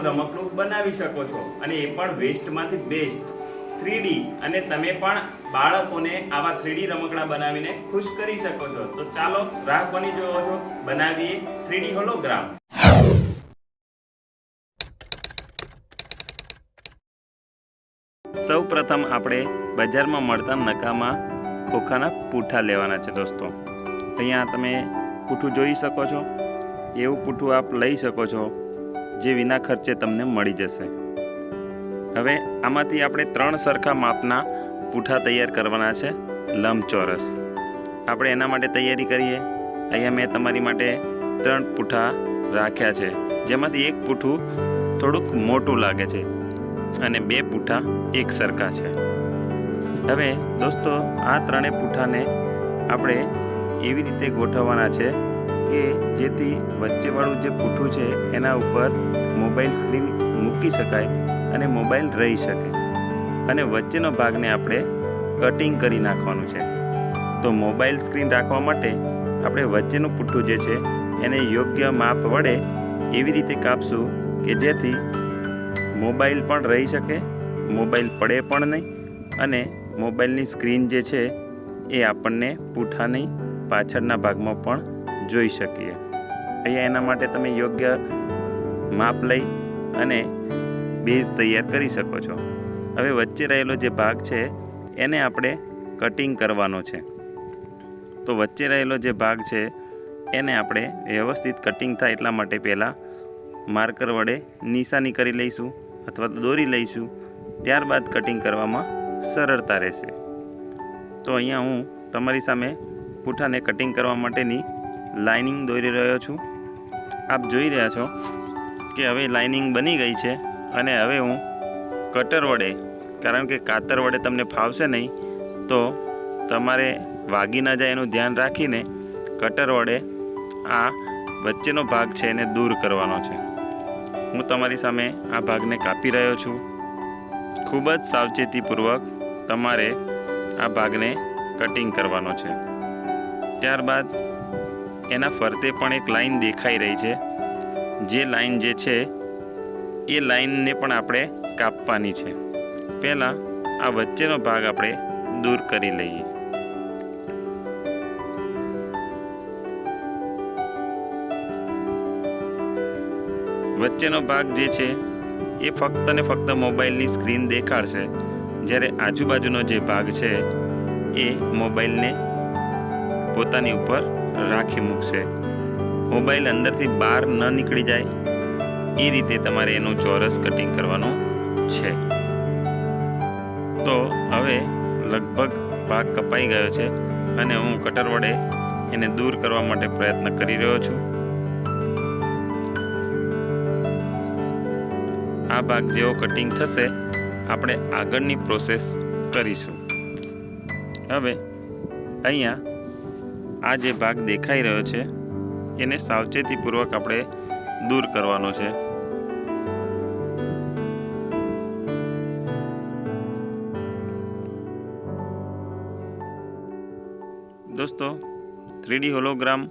નવું રમકડું બનાવી શકો છો અને એ પણ વેસ્ટમાંથી બેસ્ટ 3D અને તમે પણ બાળકોને આવા 3D રમકડા બનાવીને ખુશ કરી શકો છો। તો ચાલો રાહ કોની જોવો છો, બનાવીએ 3D હોલોગ્રામ। સૌ પ્રથમ આપણે બજારમાં મળતા નકામા ખોખાના પૂઠા લેવાના છે દોસ્તો। અહીંયા તમે પૂઠું જોઈ શકો છો, એવું પૂઠું આપ લઈ શકો છો જે વિના ખર્ચે તમને મળી જશે। હવે આમાંથી આપણે 3 સરખા માપના પૂઠા તૈયાર કરવાના છે, લંબચોરસ। આપણે એના માટે તૈયારી કરીએ। અહીંયા મેં તમારી માટે 3 પૂઠા રાખ્યા છે, જેમાંથી એક પૂઠું થોડુંક મોટું લાગે છે અને 2 પૂઠા એક સરખા છે। હવે દોસ્તો આ 3 પૂઠાને આપણે એવી રીતે ગોઠવવાના છે કે જેથી વચ્ચેવાળું જે પૂઠું છે એના ઉપર મોબાઈલ સ્ક્રીન મૂકી શકાય અને મોબાઈલ રહી શકે, અને વચ્ચેનો ભાગને આપણે કટિંગ કરી નાખવાનું છે। તો મોબાઈલ સ્ક્રીન રાખવા માટે આપણે વચ્ચેનું પૂઠું જે છે એને યોગ્ય માપ વડે એવી રીતે કાપશું કે જેથી મોબાઈલ પણ રહી શકે, મોબાઈલ પડે પણ નહીં અને મોબાઈલની સ્ક્રીન જે છે એ આપણને પૂઠાની પાછળના ભાગમાં પણ જોઈ શકીએ। અહીંયા એના માટે તમે યોગ્ય માપ લઈ અને બેઝ તૈયાર કરી શકો છો। હવે વચ્ચે રહેલો જે ભાગ છે એને આપણે કટિંગ કરવાનો છે। તો વચ્ચે રહેલો જે ભાગ છે એને આપણે વ્યવસ્થિત કટિંગ થાય એટલા માટે પહેલાં માર્કર વડે નિશાની કરી લઈશું અથવા તો દોરી લઈશું, ત્યારબાદ કટિંગ કરવામાં સરળતા રહેશે। તો અહીંયા હું તમારી સામે પૂઠાને કટિંગ કરવા માટેની લાઇનિંગ દોરી રહ્યો છું। આપ જોઈ રહ્યા છો કે હવે લાઇનિંગ બની ગઈ છે અને હવે હું કટર વડે, કારણ કે કાતર વડે તમને ફાવશે નહીં તો તમારે વાગી ન જાય એનું ધ્યાન રાખીને કટર વડે આ વચ્ચેનો ભાગ છે એને દૂર કરવાનો છે। હું તમારી સામે આ ભાગને કાપી રહ્યો છું। ખૂબ જ સાવચેતીપૂર્વક તમારે આ ભાગને કટિંગ કરવાનો છે। ત્યારબાદ એના ફરતે પણ એક લાઈન દેખાઈ રહી છે, જે લાઈન જે છે એ લાઈનને પણ આપણે કાપવાની છે। પહેલાં આ વચ્ચેનો ભાગ આપણે દૂર કરી લઈએ। વચ્ચેનો ભાગ જે છે એ ફક્ત ને ફક્ત મોબાઈલની સ્ક્રીન દેખાડશે, જ્યારે આજુબાજુનો જે ભાગ છે એ મોબાઈલને પોતાની ઉપર રાખી મૂકશે। મોબાઈલ અંદરથી બહાર ન નીકળી જાય એ રીતે તમારે એનું ચોરસ કટિંગ કરવાનું છે। તો હવે લગભગ ભાગ કપાઈ ગયો છે અને હું કટર વડે એને દૂર કરવા માટે પ્રયત્ન કરી રહ્યો છું। આ ભાગ જેવો કટિંગ થશે આપણે આગળની પ્રોસેસ કરીશું। હવે અહીંયા આ જે ભાગ દેખાઈ રહ્યો છે એને સાવચેતીપૂર્વક આપણે દૂર કરવાનો છે। દોસ્તો 3D હોલોગ્રામ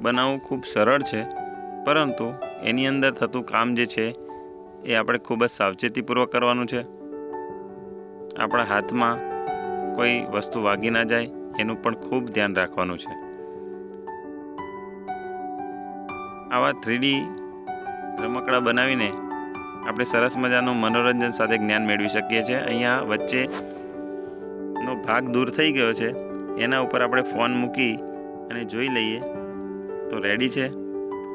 બનાવવું ખૂબ સરળ છે, પરંતુ એની અંદર થતું કામ જે છે એ આપણે ખૂબ જ સાવચેતીપૂર્વક કરવાનું છે। આપણા હાથમાં કોઈ વસ્તુ વાગી ના જાય એનું પણ ખૂબ ધ્યાન રાખવાનું છે। આવા 3D રમકડા બનાવીને આપણે સરસ મજાનું મનોરંજન સાથે જ્ઞાન મેળવી શકીએ છીએ। અહીંયા વચ્ચેનો ભાગ દૂર થઈ ગયો છે, એના ઉપર આપણે ફોન મૂકી અને જોઈ લઈએ તો રેડી છે।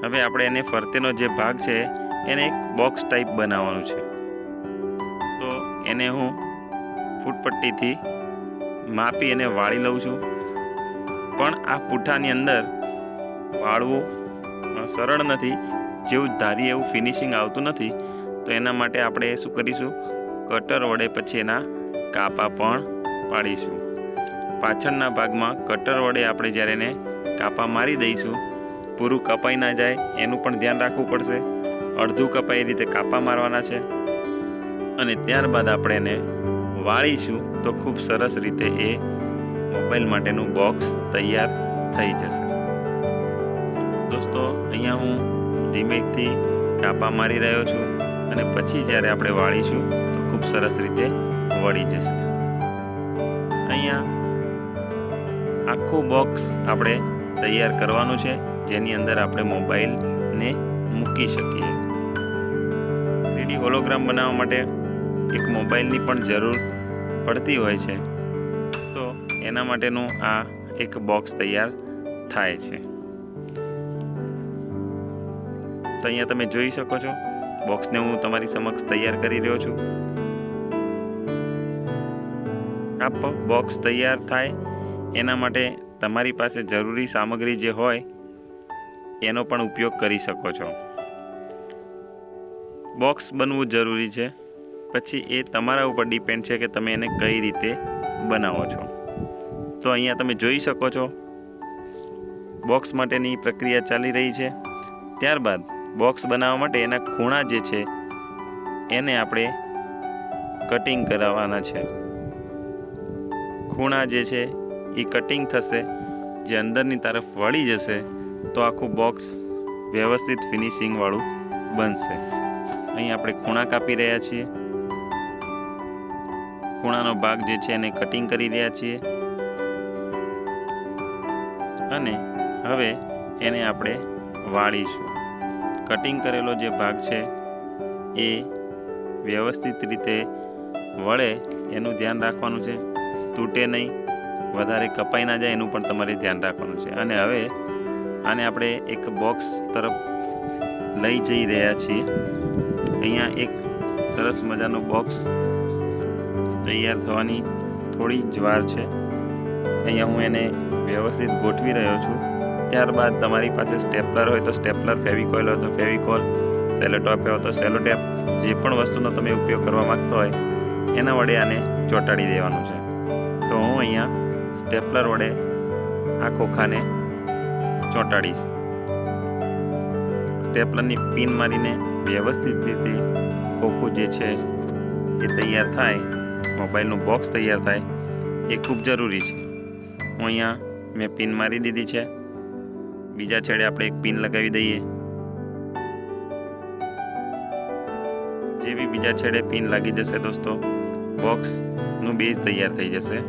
હવે આપણે એને ફરતેનો જે ભાગ છે એને એક બોક્સ ટાઈપ બનાવવાનું છે। તો એને હું ફૂટપટ્ટીથી માપી અને વાળી લઉં છું, પણ આ પૂઠાની અંદર વાળવું સરળ નથી, જેવું ધારીએ એવું ફિનિશિંગ આવતું નથી। તો એના માટે આપણે શું કરીશું, કટર વડે પછી એના કાપા પણ પાડીશું। પાછળના ભાગમાં કટર વડે આપણે જ્યારે એને કાપા મારી દઈશું, પૂરું કપાઈ ના જાય એનું પણ ધ્યાન રાખવું પડશે। અડધું કપાય એ રીતે કાપા મારવાના છે અને ત્યારબાદ આપણે એને વાળીશું તો ખૂબ સરસ રીતે એ મોબાઈલ માટેનું બોક્સ તૈયાર થઈ જશે। દોસ્તો અહીંયા હું ધીમેથી કાપા મારી રહ્યો છું અને પછી જ્યારે આપણે વાળીશું તો ખૂબ સરસ રીતે વળી જશે. અહીંયા આખું બોક્સ આપણે તૈયાર કરવાનું છે, જેની અંદર આપણે મોબાઈલને મૂકી શકીએ. 3D હોલોગ્રામ બનાવવા માટે એક મોબાઈલની પણ જરૂર પડતી હોય છે, તો એના માટેનું આ એક બોક્સ તૈયાર થાય છે. તો અહીંયા તમે જોઈ શકો છો, બોક્સને હું તમારી સમક્ષ તૈયાર કરી રહ્યો છું. આ બોક્સ તૈયાર થાય એના માટે તમારી પાસે જરૂરી સામગ્રી જે હોય એનો પણ ઉપયોગ કરી શકો છો. બોક્સ બનવું જરૂરી છે, પછી એ તમારા ઉપર ડિપેન્ડ છે કે તમે એને કઈ રીતે બનાવો છો. તો અહીંયા તમે જોઈ શકો છો, બોક્સ માટેની પ્રક્રિયા ચાલી રહી છે. ત્યારબાદ બોક્સ બનાવવા માટે એના ખૂણા જે છે એને આપણે કટિંગ કરાવવાના છે. ખૂણા જે છે એ કટિંગ થશે, જે અંદરની તરફ વળી જશે તો આખું બોક્સ વ્યવસ્થિત ફિનિશિંગવાળું બનશે. અહીં આપણે ખૂણા કાપી રહ્યા છીએ, ખૂણાનો ભાગ જે છે એને કટિંગ કરી રહ્યા છીએ અને હવે એને આપણે વાળીશું. કટિંગ કરેલો જે ભાગ છે એ વ્યવસ્થિત રીતે વળે એનું ધ્યાન રાખવાનું છે, તૂટે નહીં, વધારે કપાઈ ના જાય એનું પણ તમારે ધ્યાન રાખવાનું છે. અને હવે આને આપણે એક બોક્સ તરફ લઈ જઈ રહ્યા છીએ. અહીંયા એક સરસ મજાનું બોક્સ તૈયાર થવાની થોડી જ વાર છે. અહીંયા હું એને વ્યવસ્થિત ગોઠવી રહ્યો છું. ત્યારબાદ તમારી પાસે સ્ટેપલર હોય તો સ્ટેપલર, ફેવિકોલ હોય તો ફેવિકોલ, સેલોટેપ હોય તો સેલોટેપ, જે પણ વસ્તુનો તમે ઉપયોગ કરવા માગતો હોય એના વડે આને ચોંટાડી દેવાનું છે. તો હું અહીંયા સ્ટેપલર વડે આ ખોખાને ચોંટાડીશ. સ્ટેપલરની પિન મારીને વ્યવસ્થિત રીતે ખોખું જે છે એ તૈયાર થાય, મોબાઈલનું બોક્સ તૈયાર થાય એ ખૂબ જરૂરી છે. હું અહીંયા મેં પિન મારી દીધી છે. બીજા છેડે આપણે એક પિન લગાવી દઈએ. જેવી બીજા છેડે પિન લાગી જશે દોસ્તો, બોક્સનું બેઝ તૈયાર થઈ જશે.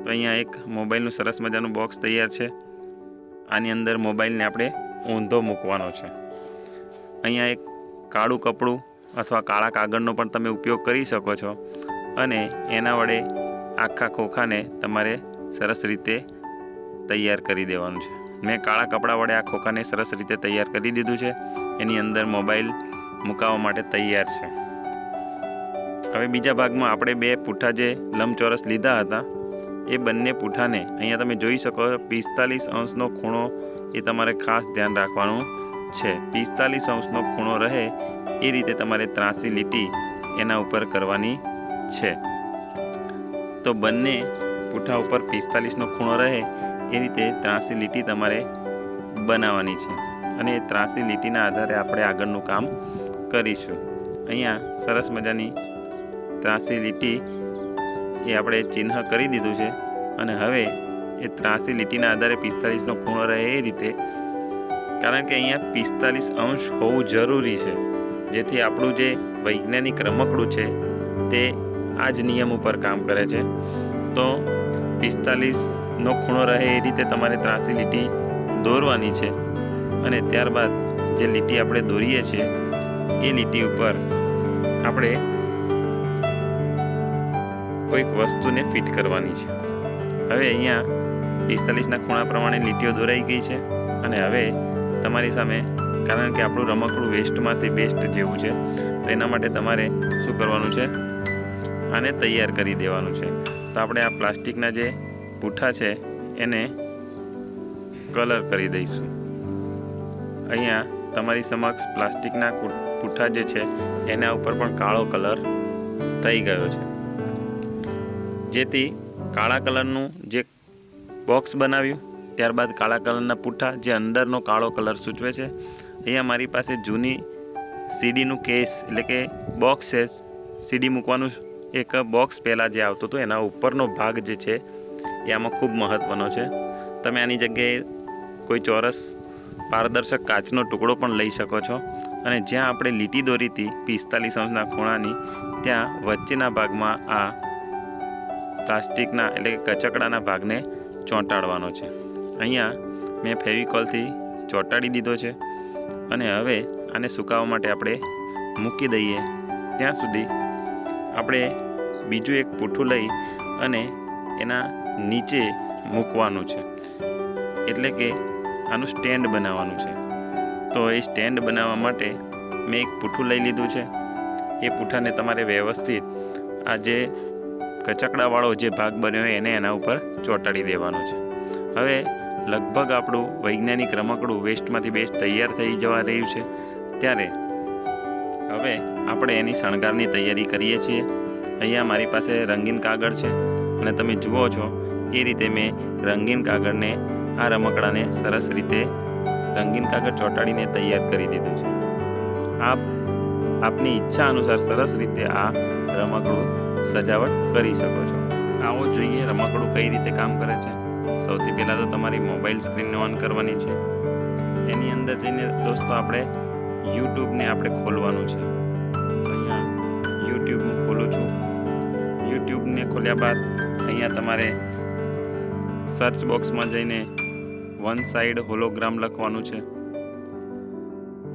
તો અહીંયા એક મોબાઈલનું સરસ મજાનું બોક્સ તૈયાર છે. આની અંદર મોબાઈલને આપણે ઊંધો મૂકવાનો છે. અહીંયા એક કાળું કપડું અથવા કાળા કાગળનો પણ તમે ઉપયોગ કરી શકો છો અને એના વડે આખા ખોખાને તમારે સરસ રીતે તૈયાર કરી દેવાનું છે. મેં કાળા કપડા વડે આ ખોખાને સરસ રીતે તૈયાર કરી દીધું છે. એની અંદર મોબાઈલ મુકાવવા માટે તૈયાર છે. હવે બીજા ભાગમાં આપણે 2 પૂઠા જે લંબચોરસ લીધા હતા એ બંને પૂઠાને અહીંયા તમે જોઈ શકો છો 45 અંશનો ખૂણો એ તમારે ખાસ ધ્યાન રાખવાનું છે. 45 અંશનો ખૂણો રહે એ રીતે તમારે ત્રાસી લીટી એના ઉપર કરવાની છે. તો બંને પૂઠા ઉપર 45નો ખૂણો રહે એ રીતે ત્રાસી લીટી તમારે બનાવવાની છે અને એ ત્રાસી લીટીના આધારે આપણે આગળનું કામ કરીશું. અહીંયા સરસ મજાની ત્રાસી લીટી એ આપણે ચિહ્ન કરી દીધું છે અને હવે એ ત્રાસી લીટીના આધારે 45નો ખૂણો રહે એ રીતે, કારણ કે અહીંયા 45 અંશ હોવું જરૂરી છે, જેથી આપણું જે વૈજ્ઞાનિક રમકડું છે તે આ જ નિયમ ઉપર કામ કરે છે. તો 45નો ખૂણો રહે એ રીતે તમારે ત્રાસી લીટી દોરવાની છે અને ત્યારબાદ જે લીટી આપણે દોરીએ છીએ એ લીટી ઉપર આપણે કોઈક વસ્તુને ફિટ કરવાની છે. હવે અહીંયા 45ના ખૂણા પ્રમાણે લીટીઓ દોરાઈ ગઈ છે અને હવે તમારી સામે, કારણ કે આપણું રમકડું વેસ્ટમાંથી બેસ્ટ જેવું છે, તો એના માટે તમારે શું કરવાનું છે, આને તૈયાર કરી દેવાનું છે. તો આપણે આ પ્લાસ્ટિકના જે પૂઠા છે એને કલર કરી દઈશું. અહીંયા તમારી સમક્ષ પ્લાસ્ટિકના પૂઠા જે છે એના ઉપર પણ કાળો કલર થઈ ગયો છે, જેથી કાળા કલરનું જે બોક્સ બનાવ્યું ત્યારબાદ કાળા કલરના પૂઠા જે અંદરનો કાળો કલર સૂચવે છે. અહીંયા મારી પાસે જૂની સીડીનું કેસ એટલે કે બોક્સ છે, સીડી મૂકવાનું એક બોક્સ પહેલાં જે આવતું હતું એના ઉપરનો ભાગ જે છે એ આમાં ખૂબ મહત્ત્વનો છે. તમે આની જગ્યાએ કોઈ ચોરસ પારદર્શક કાચનો ટુકડો પણ લઈ શકો છો અને જ્યાં આપણે લીટી દોરી હતી 45 અંશના ખૂણાની ત્યાં વચ્ચેના ભાગમાં આ પ્લાસ્ટિકના એટલે કે કચકડાના ભાગને ચોંટાડવાનો છે. અહીંયા મેં ફેવિકોલથી ચોંટાડી દીધો છે અને હવે આને સુકાવવા માટે આપણે મૂકી દઈએ. ત્યાં સુધી આપણે બીજું એક પૂઠું લઈ અને એના નીચે મૂકવાનું છે, એટલે કે આનું સ્ટેન્ડ બનાવવાનું છે. તો એ સ્ટેન્ડ બનાવવા માટે મેં એક પૂઠું લઈ લીધું છે. એ પૂઠાને તમારે વ્યવસ્થિત આ જે કચકડાવાળો જે ભાગ બન્યો હોય એને એના ઉપર ચોંટાડી દેવાનો છે. હવે લગભગ આપણું વૈજ્ઞાનિક રમકડું વેસ્ટમાંથી બેસ્ટ તૈયાર થઈ જવા રહ્યું છે. ત્યારે હવે આપણે એની શણગારની તૈયારી કરીએ છીએ. અહીંયા મારી પાસે રંગીન કાગળ છે અને તમે જુઓ છો એ રીતે મેં રંગીન કાગળને આ રમકડાને સરસ રીતે રંગીન કાગળ ચોંટાડીને તૈયાર કરી દીધું છે. આપની ઈચ્છા અનુસાર સરસ રીતે આ રમકડું સજાવટ કરી શકો છો. આવો જોઈએ રમકડું કઈ રીતે કામ કરે છે. સૌથી પહેલાં તો તમારી મોબાઈલ સ્ક્રીનને ઓન કરવાની છે. એની અંદર જઈને દોસ્તો આપણે યુટ્યુબને આપણે ખોલવાનું છે. અહીંયા યુટ્યુબ હું ખોલું છું. યુટ્યુબને ખોલ્યા બાદ અહીંયા તમારે સર્ચ બોક્સમાં જઈને ઓનેસાઇડ હોલોગ્રામ લખવાનું છે.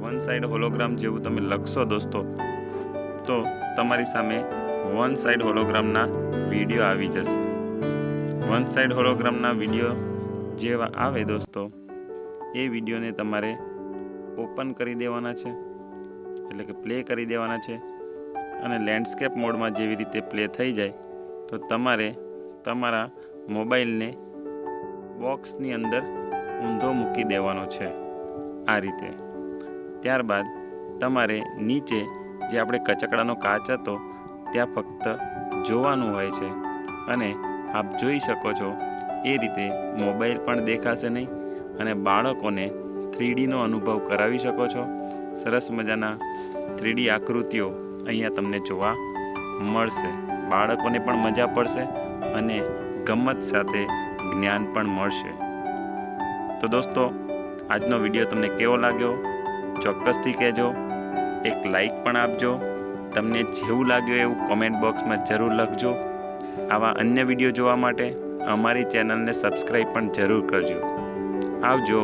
ઓનેસાઇડ હોલોગ્રામ જેવું તમે લખશો દોસ્તો તો તમારી સામે ઓનેસાઇડ હોલોગ્રામના વિડીયો આવી જશે. ઓનેસાઇડ હોલોગ્રામના વિડીયો જેવા આવે દોસ્તો એ વિડીયોને તમારે ઓપન કરી દેવાના છે, એટલે કે પ્લે કરી દેવાના છે. અને લેન્ડસ્કેપ મોડમાં જેવી રીતે પ્લે થઈ જાય તો તમારે તમારા મોબાઈલને બોક્સની અંદર ઊંધો મૂકી દેવાનો છે આ રીતે. ત્યારબાદ તમારે નીચે જે આપણે કચકડાનો કાચ હતો ત્યાં ફક્ત જોવાનું હોય છે અને આપ જોઈ શકો છો એ રીતે મોબાઈલ પણ દેખાશે નહીં અને બાળકોને 3Dનો અનુભવ કરાવી શકો છો. સરસ મજાના 3D આકૃતિઓ અહીંયા તમને જોવા મળશે. બાળકોને પણ મજા પડશે અને ગમત સાથે જ્ઞાન પણ મળશે. તો દોસ્તો આજનો વિડીયો તમને કેવો લાગ્યો ચોક્કસથી કહેજો. એક લાઈક પણ આપજો. તમને જેવું લાગ્યું એવું કોમેન્ટ બોક્સમાં જરૂર લખજો. આવા અન્ય વિડીયો જોવા માટે અમારી ચેનલને સબસ્ક્રાઈબ પણ જરૂર કરજો. આવજો.